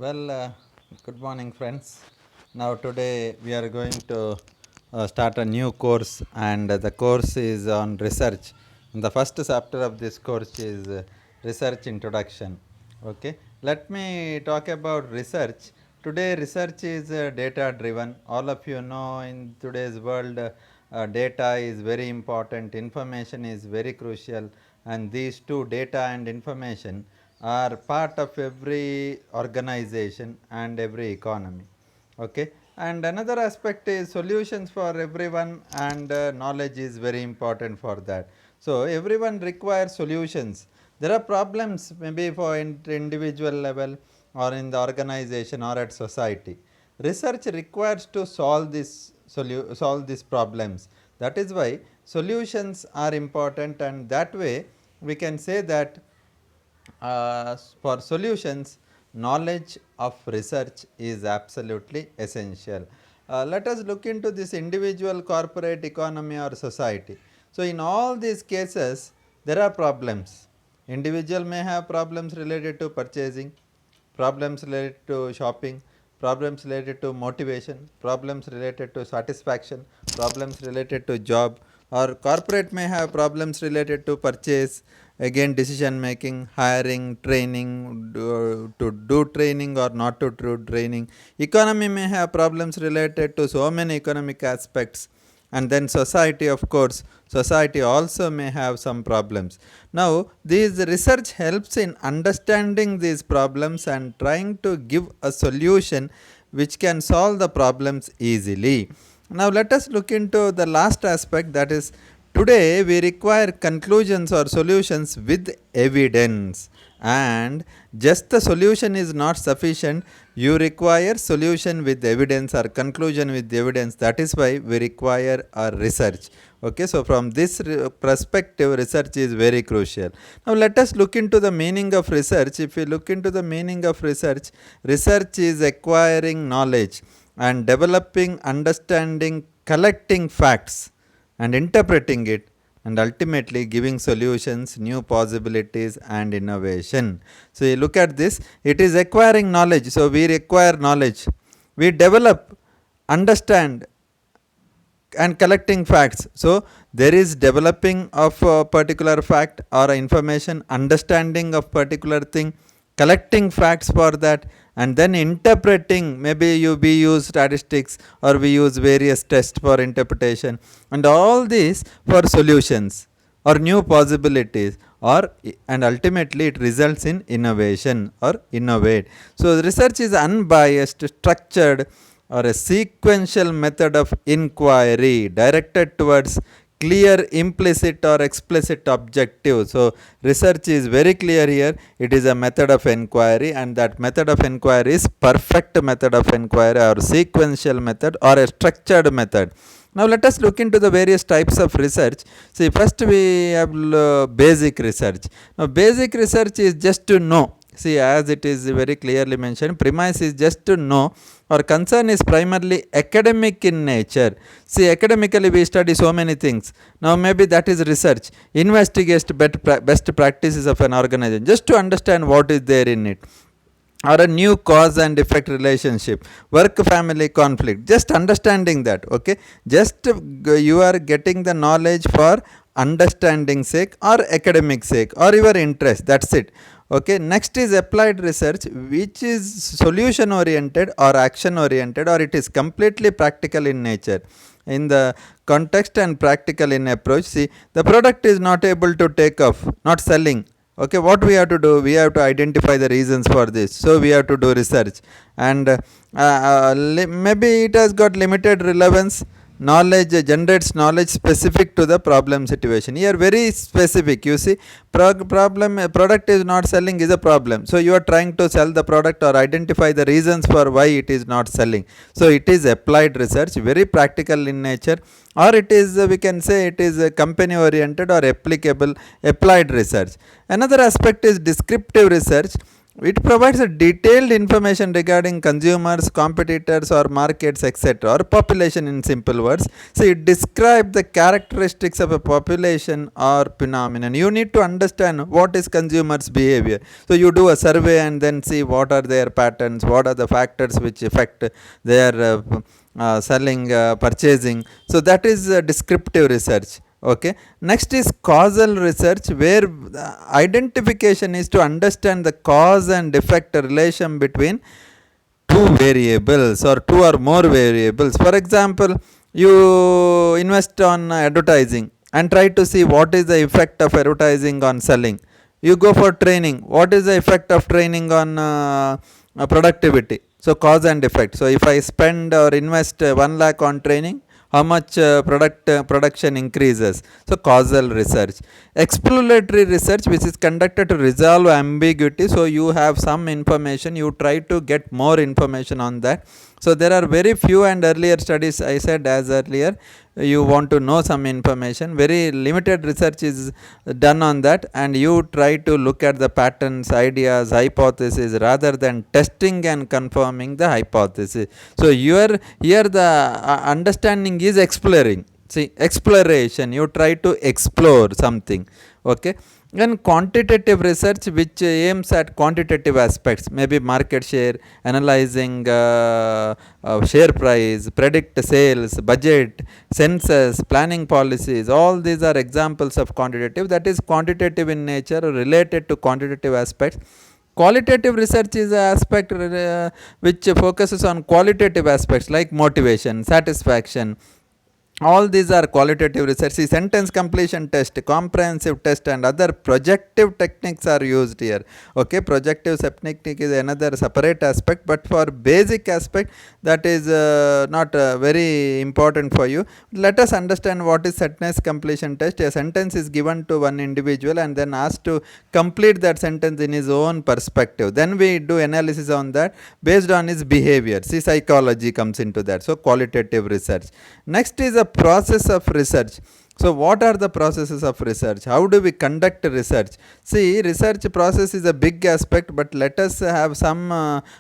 Well, good morning, friends. Now, today we are going to start a new course, and the course is on research. And the first chapter of this course is research introduction. Okay, let me talk about research. Today, research is data driven. All of you know in today's world, data is very important, information is very crucial, and these two, data and information, are part of every organization and every economy. Okay, and another aspect is solutions for everyone, and knowledge is very important for that. So everyone requires solutions. There are problems maybe for individual level or in the organization or at society. Research requires to solve these problems. That is why solutions are important, and that way we can say that for solutions, knowledge of research is absolutely essential. Let us look into this individual, corporate, economy, or society. So, in all these cases, there are problems. Individual may have problems related to purchasing, problems related to shopping, problems related to motivation, problems related to satisfaction, problems related to job, or corporate may have problems related to purchase, again decision making, hiring, training, to do training or not to do training. Economy may have problems related to so many economic aspects, and then society, of course, society also may have some problems. Now this research helps in understanding these problems and trying to give a solution which can solve the problems easily. Now let us look into the last aspect, that is, today we require conclusions or solutions with evidence, and just the solution is not sufficient. You require solution with evidence or conclusion with evidence. That is why we require a research. Okay, so from this perspective, research is very crucial. Now let us look into the meaning of research. If we look into the meaning of research, research is acquiring knowledge and developing understanding, collecting facts and interpreting it, and ultimately giving solutions, new possibilities, and innovation. So you look at this, it is acquiring knowledge. So we require knowledge, we develop, understand, and collecting facts. So there is developing of a particular fact or information, understanding of particular thing, collecting facts for that, and then interpreting. Maybe we use statistics or we use various tests for interpretation, and all these for solutions or new possibilities, or and ultimately it results in innovation or innovate. So research is unbiased, structured, or a sequential method of inquiry directed towards clear implicit or explicit objective. So research is very clear here, it is a method of inquiry, and that method of inquiry is perfect method of inquiry or sequential method or a structured method. Now let us look into the various types of research. See, first we have basic research. Now basic research is just to know. See, as it is very clearly mentioned, premise is just to know, or concern is primarily academic in nature. See, academically we study so many things. Now maybe that is research. Investigate best practices of an organization just to understand what is there in it, or a new cause and effect relationship, work family conflict, just understanding that. Okay, just you are getting the knowledge for understanding sake or academic sake or your interest, that's it. Okay, next is applied research, which is solution oriented or action oriented, or it is completely practical in nature, in the context and practical in approach. See, the product is not able to take off, not selling. Okay, what we have to do, we have to identify the reasons for this, so we have to do research, and maybe it has got limited relevance. Knowledge generates knowledge specific to the problem situation. Here very specific, you see, product is not selling is a problem, so you are trying to sell the product or identify the reasons for why it is not selling. So it is applied research, very practical in nature, or it is we can say it is company oriented or applicable applied research. Another aspect is descriptive research, It provides a detailed information regarding consumers, competitors, or markets, etc., or population in simple words. So it describes the characteristics of a population or phenomenon. You need to understand what is consumers' behavior. So you do a survey and then see what are their patterns, what are the factors which affect their selling, purchasing. So that is descriptive research. Okay, next is causal research, where the identification is to understand the cause and effect relation between two variables or two or more variables. For example, you invest on advertising and try to see what is the effect of advertising on selling. You go for training, what is the effect of training on productivity? So cause and effect. So if I spend or invest 1 lakh on training, how much production increases? So causal research. Exploratory research, which is conducted to resolve ambiguity. So you have some information, you try to get more information on that. So there are very few and earlier studies, I said as earlier, you want to know some information, very limited research is done on that, and you try to look at the patterns, ideas, hypotheses, rather than testing and confirming the hypothesis. So here the understanding is exploring. See, exploration, you try to explore something. Okay, then quantitative research, which aims at quantitative aspects, maybe market share, analyzing share price, predict sales, budget, census, planning policies. All these are examples of quantitative, that is quantitative in nature, related to quantitative aspects. Qualitative research is an aspect which focuses on qualitative aspects like motivation, satisfaction. All these are qualitative research. See, sentence completion test, comprehensive test, and other projective techniques are used here. Okay, projective technique is another separate aspect, but for basic aspect, that is not very important for you. Let us understand what is sentence completion test. A sentence is given to one individual and then asked to complete that sentence in his own perspective. Then we do analysis on that based on his behavior. See, psychology comes into that. So qualitative research. Next is a process of research. So what are the processes of research? How do we conduct research? See, research process is a big aspect, but let us have some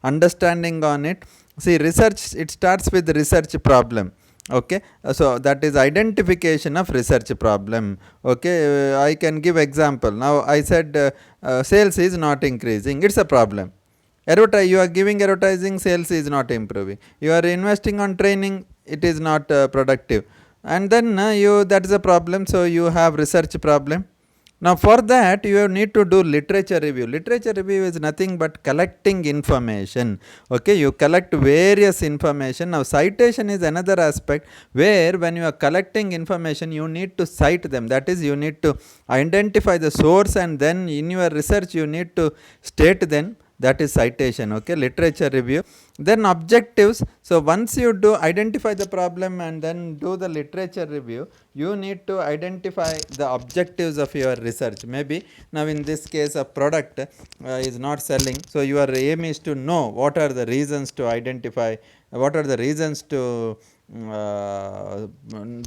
understanding on it. See, research, it starts with research problem. Okay, so that is identification of research problem. Okay, I can give example. Now I said sales is not increasing, it's a problem. You are giving advertising, sales is not improving. You are investing on training, it is not productive, and then that is a problem. So you have research problem. Now for that you need to do literature review. Literature review is nothing but collecting information. Okay, you collect various information. Now citation is another aspect, where when you are collecting information you need to cite them. That is, you need to identify the source, and then in your research you need to state them. That is citation. Okay, literature review. Then objectives. So once you do identify the problem and then do the literature review, you need to identify the objectives of your research. Maybe now in this case a product is not selling, so your aim is to know what are the reasons to identify, what are the reasons to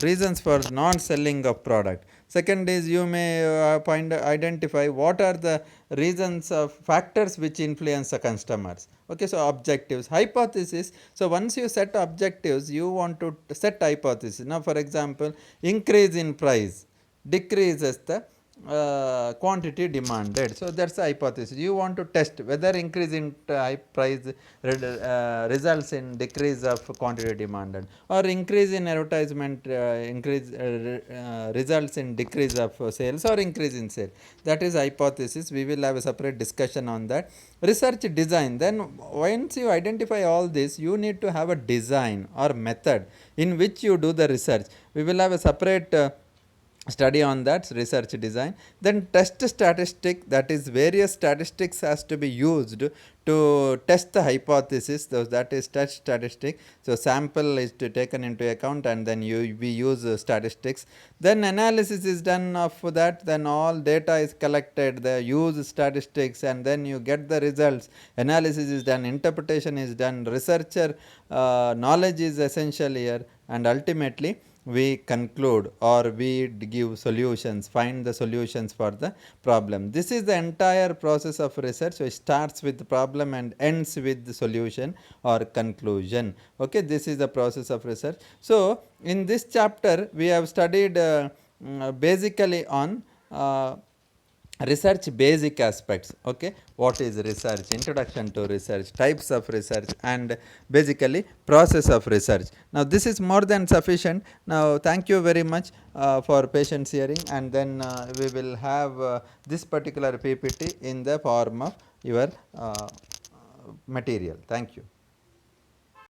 reasons for non selling of product. Second is, you may identify what are the reasons of factors which influence the customers. Okay, so objectives. Hypothesis. So once you set objectives, you want to set hypothesis. Now for example, increase in price decreases the quantity demanded. So that's the hypothesis. You want to test whether increase in price results in decrease of quantity demanded, or increase in advertisement results in decrease of sales or increase in sale. That is hypothesis. We will have a separate discussion on that. Research design. Then once you identify all this, you need to have a design or method in which you do the research. We will have a separate study on that, research design. Then test statistic, that is various statistics has to be used to test the hypothesis. So that is test statistic. So sample is taken into account, and then we use statistics. Then analysis is done of that. Then all data is collected, the use statistics, and then you get the results. Analysis is done, interpretation is done, researcher knowledge is essential here, and ultimately we conclude or we give solutions, find the solutions for the problem. This is the entire process of research. It starts with the problem and ends with the solution or conclusion. Okay, this is the process of research. So in this chapter we have studied basically on research basic aspects. Okay, what is research, introduction to research, types of research, and basically process of research. Now this is more than sufficient. Now thank you very much for patience hearing, and then we will have this particular PPT in the form of your material. Thank you.